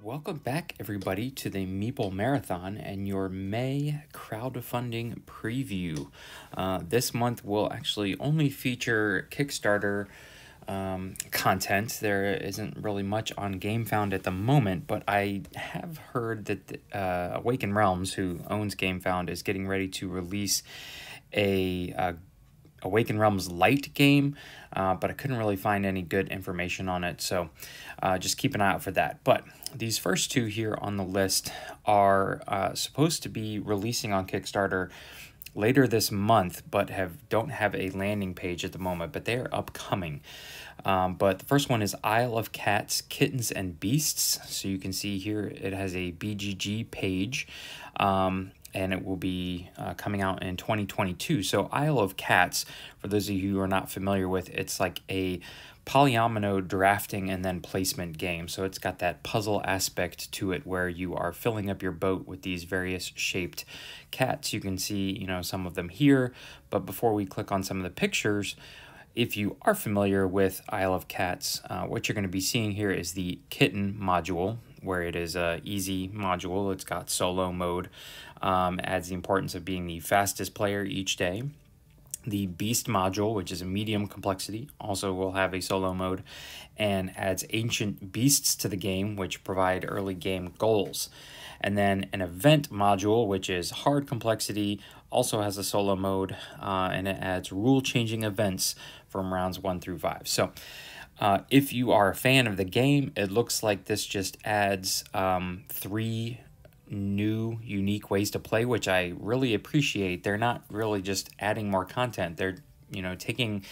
Welcome back, everybody, to the Meeple Marathon and your May crowdfunding preview. This month will actually only feature Kickstarter content. There isn't really much on GameFound at the moment, but I have heard that Awaken Realms, who owns GameFound, is getting ready to release a Awaken Realms Lite game, but I couldn't really find any good information on it, so just keep an eye out for that. But these first two here on the list are supposed to be releasing on Kickstarter later this month, but don't have a landing page at the moment, but they are upcoming. But the first one is Isle of Cats, Kittens, and Beasts. So you can see here it has a BGG page. And it will be coming out in 2022. So Isle of Cats, for those of you who are not familiar with, it's like a polyomino drafting and then placement game. So it's got that puzzle aspect to it where you are filling up your boat with these various shaped cats. You can see, some of them here, but before we click on some of the pictures, if you are familiar with Isle of Cats, what you're going to be seeing here is the Kitten module, where it is a easy module. It's got solo mode, adds the importance of being the fastest player each day. The Beast module, which is a medium complexity, also will have a solo mode and adds ancient beasts to the game, which provide early game goals. And then an event module, which is hard complexity, also has a solo mode, and it adds rule-changing events from rounds 1 through 5. So if you are a fan of the game, it looks like this just adds 3 new unique ways to play, which I really appreciate. They're not really just adding more content. They're, taking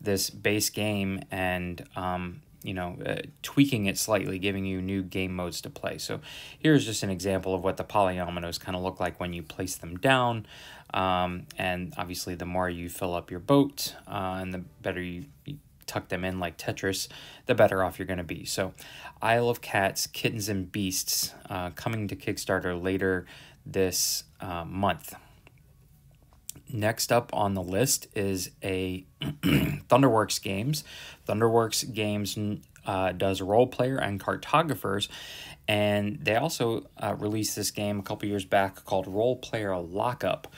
this base game and, tweaking it slightly, giving you new game modes to play. So here's just an example of what the polyominoes kind of look like when you place them down. And obviously the more you fill up your boat, and the better you tuck them in like Tetris, the better off you're going to be. So Isle of Cats, Kittens, and Beasts, coming to Kickstarter later this month. Next up on the list is a Thunderworks Games. Thunderworks Games does Role Player and Cartographers, and they also released this game a couple years back called Role Player Lockup.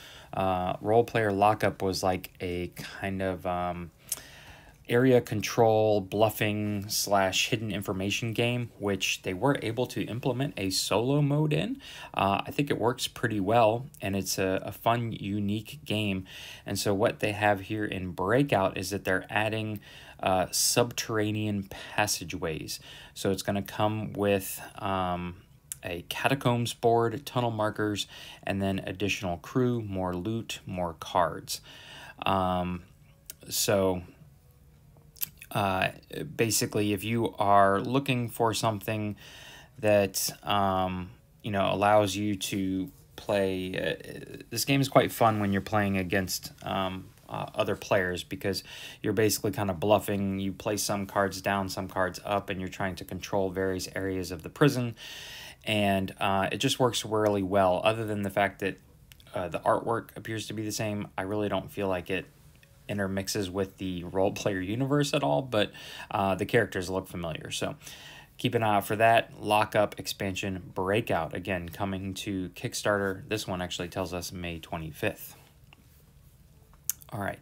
Role Player Lockup was like a kind of area control bluffing / hidden information game, which they were able to implement a solo mode in. I think it works pretty well, and it's a fun, unique game. And so what they have here in Breakout is that they're adding subterranean passageways. So it's going to come with a catacombs board, tunnel markers, and then additional crew, more loot, more cards. Basically, if you are looking for something that, allows you to play, this game is quite fun when you're playing against other players, because you're basically kind of bluffing. You place some cards down, some cards up, and you're trying to control various areas of the prison. And it just works really well. Other than the fact that the artwork appears to be the same, I really don't feel like it intermixes with the role player universe at all, but the characters look familiar. So keep an eye out for that. Lockup expansion Breakout, again, coming to Kickstarter. This one actually tells us May 25th. All right.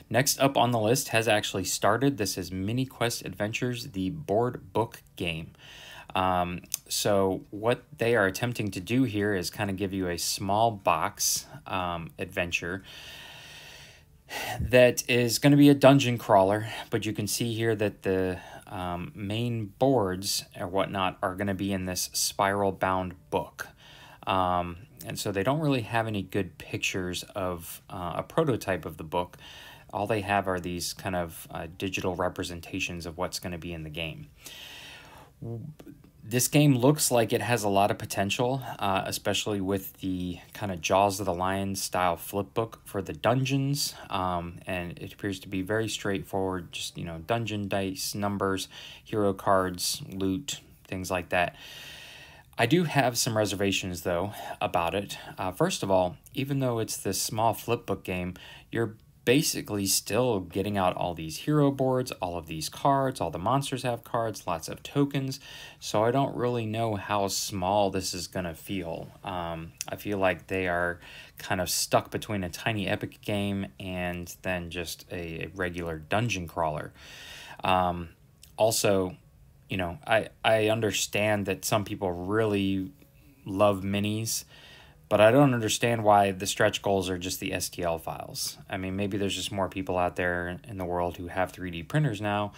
Next up on the list has actually started. This is Mini Quest Adventures, the board book game. So what they are attempting to do here is kind of give you a small box adventure that is going to be a dungeon crawler, but you can see here that the main boards or whatnot are going to be in this spiral bound book. And so they don't really have any good pictures of a prototype of the book. All they have are these kind of digital representations of what's going to be in the game. This game looks like it has a lot of potential, especially with the kind of Jaws of the Lion style flip book for the dungeons. And it appears to be very straightforward, just, dungeon dice, numbers, hero cards, loot, things like that. I do have some reservations, though, about it. First of all, even though it's this small flip book game, you're basically still getting out all these hero boards, all of these cards, all the monsters have cards, lots of tokens. So I don't really know how small this is going to feel. I feel like they are kind of stuck between a tiny epic game and then just a regular dungeon crawler. Also, you know, I understand that some people really love minis, but I don't understand why the stretch goals are just the STL files. I mean, maybe there's just more people out there in the world who have 3D printers now.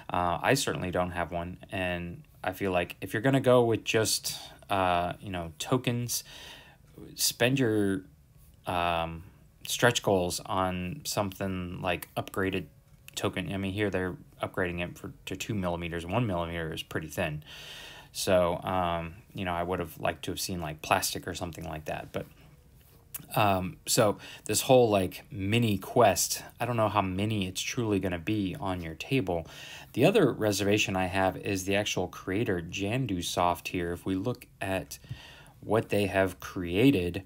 I certainly don't have one, and I feel like if you're going to go with just, you know, tokens, spend your stretch goals on something like upgraded token. I mean, here they're upgrading it to 2 millimeters. 1 millimeter is pretty thin. So, you know, I would have liked to have seen like plastic or something like that. But so this whole like mini quest, I don't know how mini it's truly going to be on your table. The other reservation I have is the actual creator, Jandusoft here. If we look at what they have created,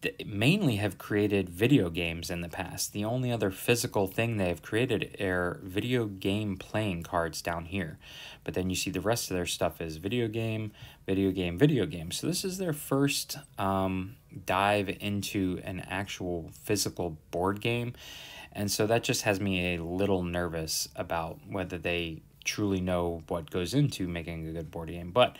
they mainly have created video games in the past. The only other physical thing they have created are video game playing cards down here. But then you see the rest of their stuff is video game, video game, video game. So this is their first dive into an actual physical board game. And so that just has me a little nervous about whether they truly know what goes into making a good board game. But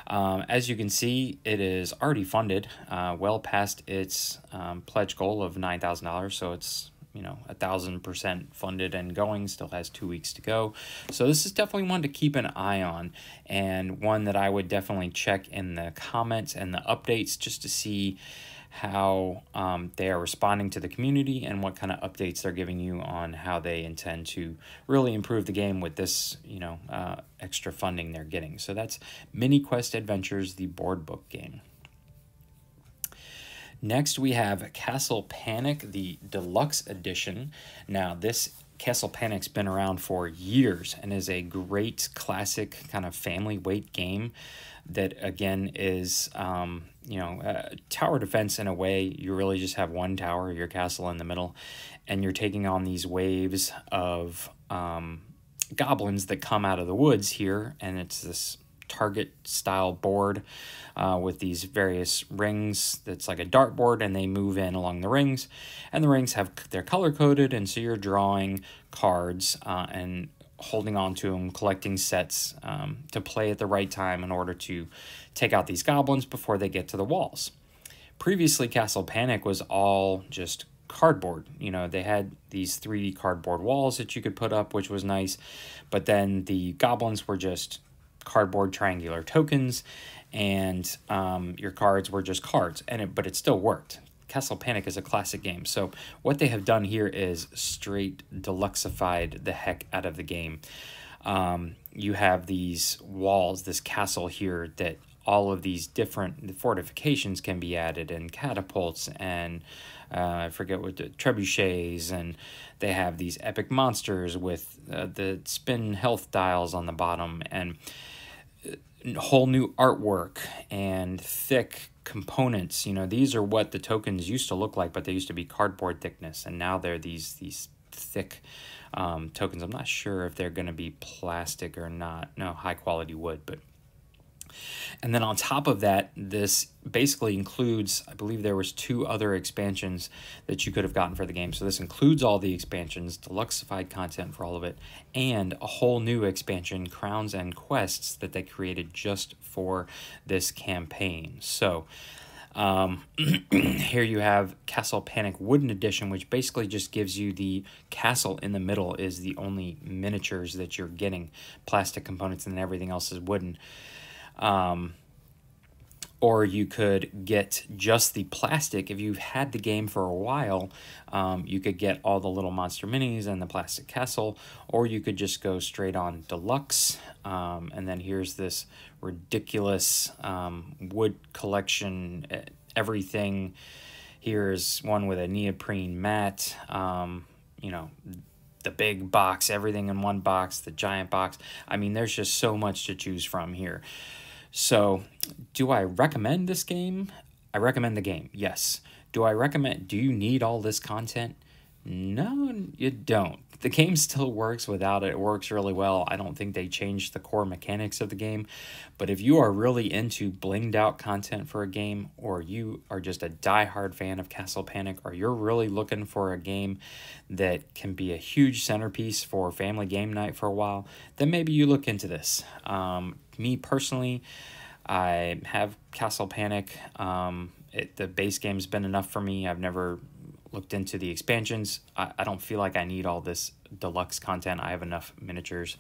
as you can see, it is already funded well past its pledge goal of $9,000. So it's, you know, 1,000% funded and going, still has 2 weeks to go. So this is definitely one to keep an eye on, and one that I would definitely check in the comments and the updates just to see how they are responding to the community and what kind of updates they're giving you on how they intend to really improve the game with this, you know, extra funding they're getting. So that's Mini Quest Adventures, the board book game. Next, we have Castle Panic, the deluxe edition. Now, this Castle Panic's been around for years and is a great classic kind of family weight game that, again, is, you know, tower defense in a way. You really just have one tower, your castle in the middle, and you're taking on these waves of goblins that come out of the woods here, and it's this target style board with these various rings that's like a dartboard, and they move in along the rings, and the rings have they're color coded, and so you're drawing cards and holding on to them, collecting sets to play at the right time in order to take out these goblins before they get to the walls. Previously, Castle Panic was all just cardboard. You know, they had these 3D cardboard walls that you could put up, which was nice, but then the goblins were just cardboard triangular tokens, and your cards were just cards, and but it still worked. Castle Panic is a classic game. So what they have done here is straight deluxeified the heck out of the game. You have these walls, this castle here, that all of these different fortifications can be added, and catapults, and I forget what the trebuchets, and they have these epic monsters with the spin health dials on the bottom, and whole new artwork and thick components. You know, these are what the tokens used to look like, but they used to be cardboard thickness, and now they're these thick tokens. I'm not sure if they're going to be plastic or not. No, high quality wood. But and then on top of that, this basically includes, I believe there was 2 other expansions that you could have gotten for the game. So this includes all the expansions, deluxeified content for all of it, and a whole new expansion, Crowns and Quests, that they created just for this campaign. So here you have Castle Panic Wooden Edition, which basically just gives you the castle in the middle is the only miniatures that you're getting, plastic components, and everything else is wooden. Or you could get just the plastic. If you've had the game for a while, you could get all the little monster minis and the plastic castle, or you could just go straight on deluxe. And then here's this ridiculous wood collection, everything. Here's one with a neoprene mat, you know, the big box, everything in one box, the giant box. I mean, there's just so much to choose from here. So, do I recommend this game? I recommend the game, yes. Do I recommend, do you need all this content? No, you don't. The game still works without it. It works really well. I don't think they changed the core mechanics of the game. But if you are really into blinged out content for a game, or you are just a diehard fan of Castle Panic, or you're really looking for a game that can be a huge centerpiece for family game night for a while, then maybe you look into this. Me personally, I have Castle Panic. The base game's been enough for me. I've never looked into the expansions. I don't feel like I need all this deluxe content. I have enough miniatures.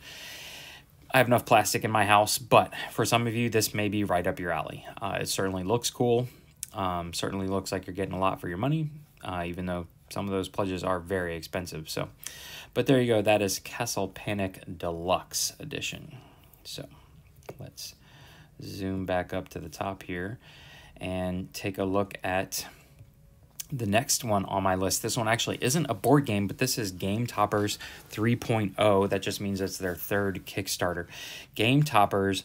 I have enough plastic in my house, but for some of you, this may be right up your alley. It certainly looks cool. Certainly looks like you're getting a lot for your money, even though some of those pledges are very expensive. So, but there you go. That is Castle Panic Deluxe Edition. So let's zoom back up to the top here and take a look at the next one on my list. This one actually isn't a board game, but this is Game Toppers 3.0. That just means it's their third Kickstarter. Game Toppers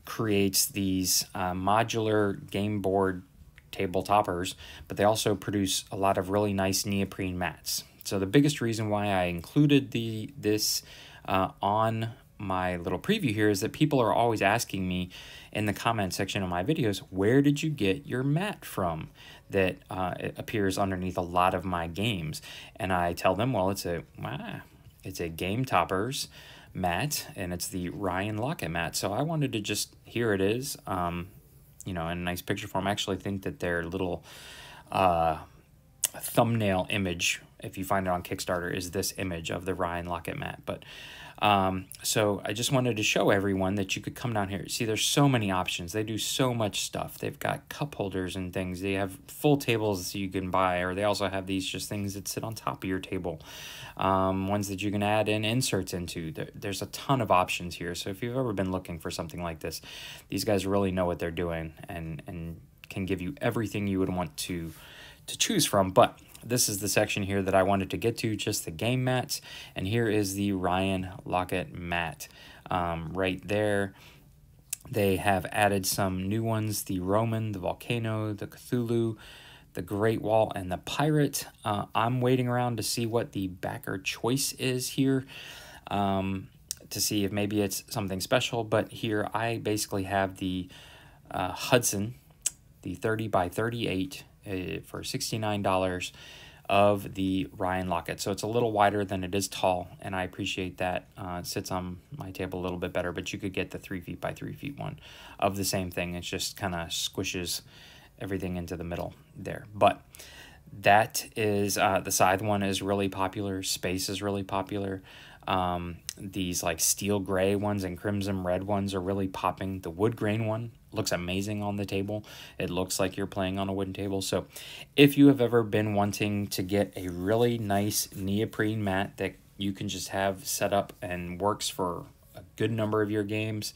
creates these modular game board table toppers, but they also produce a lot of really nice neoprene mats. So the biggest reason why I included this on my little preview here is that people are always asking me in the comment section of my videos, where did you get your mat from that it appears underneath a lot of my games? And I tell them, well, it's a Game Toppers mat, and it's the Ryan Lockett mat. So I wanted to just, here it is, you know, in a nice picture form. I actually think that their little thumbnail image, if you find it on Kickstarter, is this image of the Ryan Lockett mat. But so I just wanted to show everyone that you could come down here. See, there's so many options. They do so much stuff. They've got cup holders and things. They have full tables that you can buy, or they also have these just things that sit on top of your table. Ones that you can add in inserts into. There's a ton of options here. So if you've ever been looking for something like this, these guys really know what they're doing and can give you everything you would want to choose from. But this is the section here that I wanted to get to, just the game mats. And here is the Ryan Lockett mat. Right there, they have added some new ones, the Roman, the Volcano, the Cthulhu, the Great Wall, and the Pirate. I'm waiting around to see what the backer choice is here, to see if maybe it's something special. But here I basically have the Hudson, the 30 by 38, for $69 of the Ryan Lockett. So it's a little wider than it is tall, and I appreciate that. It sits on my table a little bit better, but you could get the 3 feet by 3 feet one of the same thing. It just kind of squishes everything into the middle there. But that is, the side one is really popular. Space is really popular. These like steel gray ones and crimson red ones are really popping. The wood grain one looks amazing on the table. It looks like you're playing on a wooden table. So if you have ever been wanting to get a really nice neoprene mat that you can just have set up and works for a good number of your games,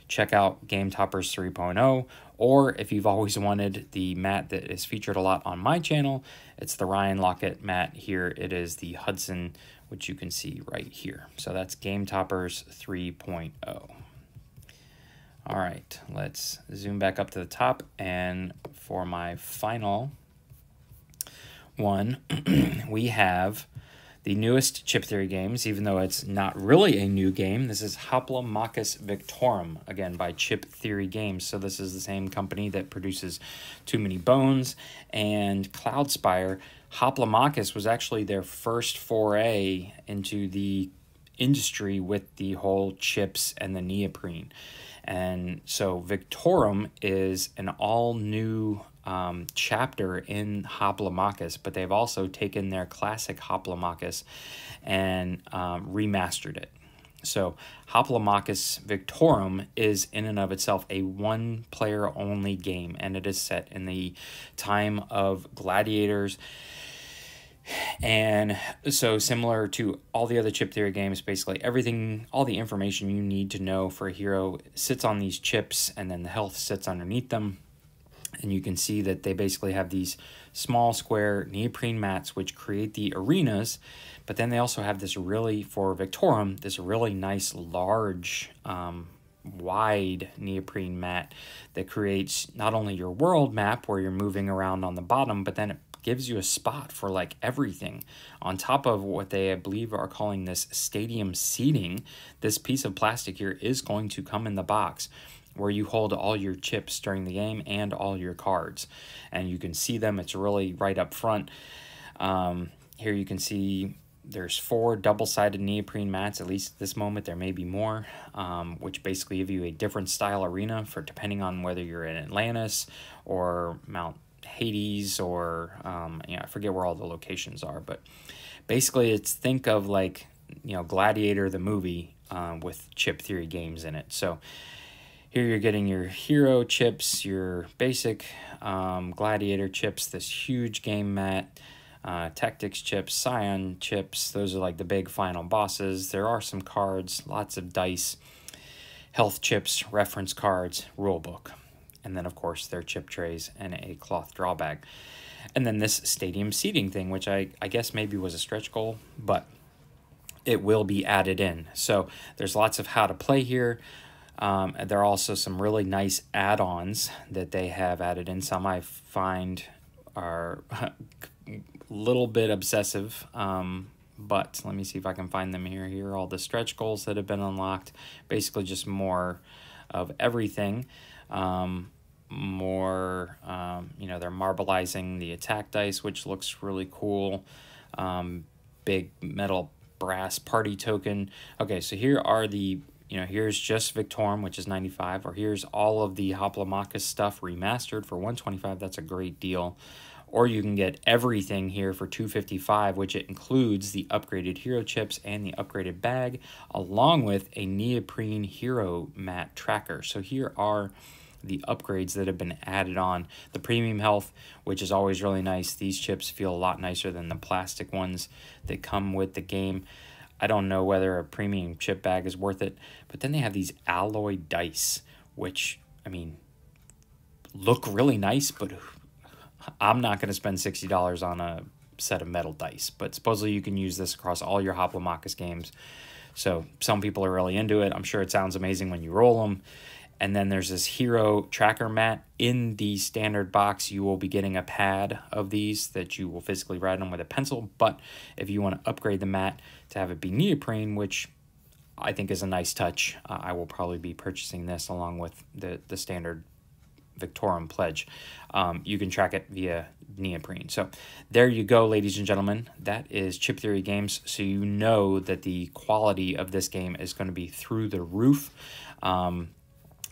check out Game Toppers 3.0. Or if you've always wanted the mat that is featured a lot on my channel, it's the Ryan Lockett mat. Here it is the Hudson, which you can see right here. So that's Game Toppers 3.0. All right, let's zoom back up to the top. And for my final one, we have the newest Chip Theory games, even though it's not really a new game. This is Hoplomachus Victorum, again, by Chip Theory Games. So this is the same company that produces Too Many Bones and Cloudspire. Hoplomachus was actually their first foray into the industry with the whole chips and the neoprene. And so Victorum is an all-new chapter in Hoplomachus, but they've also taken their classic Hoplomachus and remastered it. So Hoplomachus Victorum is in and of itself a one-player only game, and it is set in the time of gladiators. And so similar to all the other Chip Theory games, basically everything, all the information you need to know for a hero sits on these chips, and then the health sits underneath them. And you can see that they basically have these small square neoprene mats which create the arenas, but then they also have this really, for Victorum, this really nice large wide neoprene mat that creates not only your world map where you're moving around on the bottom, but then it gives you a spot for like everything. On top of what they, I believe, are calling this stadium seating, this piece of plastic here is going to come in the box where you hold all your chips during the game and all your cards. And you can see them. It's really right up front. Here you can see there's 4 double-sided neoprene mats, at least at this moment. There may be more, which basically give you a different style arena for depending on whether you're in Atlantis or Mount Hades or, I forget where all the locations are. But basically, it's think of like, Gladiator the movie with Chip Theory games in it. So here you're getting your hero chips, your basic Gladiator chips, this huge game mat, Tactics chips, Scion chips. Those are like the big final bosses. There are some cards, lots of dice, health chips, reference cards, rule book. And then, of course, their chip trays and a cloth draw bag. And then this stadium seating thing, which I guess maybe was a stretch goal, but it will be added in. So there's lots of how to play here. There are also some really nice add-ons that they have added in. Some I find are a little bit obsessive, but let me see if I can find them here. Here are all the stretch goals that have been unlocked. Basically just more of everything. They're marbleizing the attack dice, which looks really cool. Big metal brass party token. Okay, so here are the, here's just Victorum, which is 95, or here's all of the Hoplomachus stuff remastered for 125. That's a great deal. Or you can get everything here for 255, which it includes the upgraded hero chips and the upgraded bag, along with a neoprene hero mat tracker. So here are the upgrades that have been added on. The premium health, which is always really nice. These chips feel a lot nicer than the plastic ones that come with the game. I don't know whether a premium chip bag is worth it, but then they have these alloy dice, which, look really nice, but I'm not going to spend $60 on a set of metal dice. But supposedly you can use this across all your Hoplomachus games. So some people are really into it. I'm sure it sounds amazing when you roll them. And then there's this hero tracker mat. In the standard box, you will be getting a pad of these that you will physically write on with a pencil. But if you want to upgrade the mat to have it be neoprene, which I think is a nice touch, I will probably be purchasing this along with the standard Victorum pledge. You can track it via neoprene. So there you go, ladies and gentlemen. That is Chip Theory Games. So you know that the quality of this game is going to be through the roof.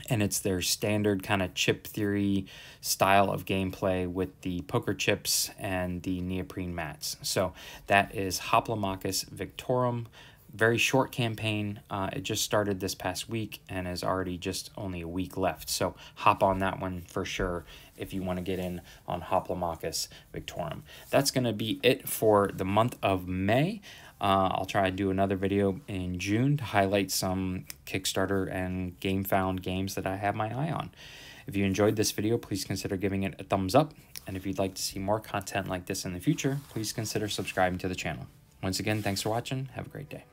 And it's their standard kind of Chip Theory style of gameplay with the poker chips and the neoprene mats. So that is Hoplomachus Victorum. Very short campaign. It just started this past week and is already just only a week left. So hop on that one for sure if you want to get in on Hoplomachus Victorum. That's going to be it for the month of May. I'll try to do another video in June to highlight some Kickstarter and GameFound games that I have my eye on. If you enjoyed this video, please consider giving it a thumbs up. And if you'd like to see more content like this in the future, please consider subscribing to the channel. Once again, thanks for watching. Have a great day.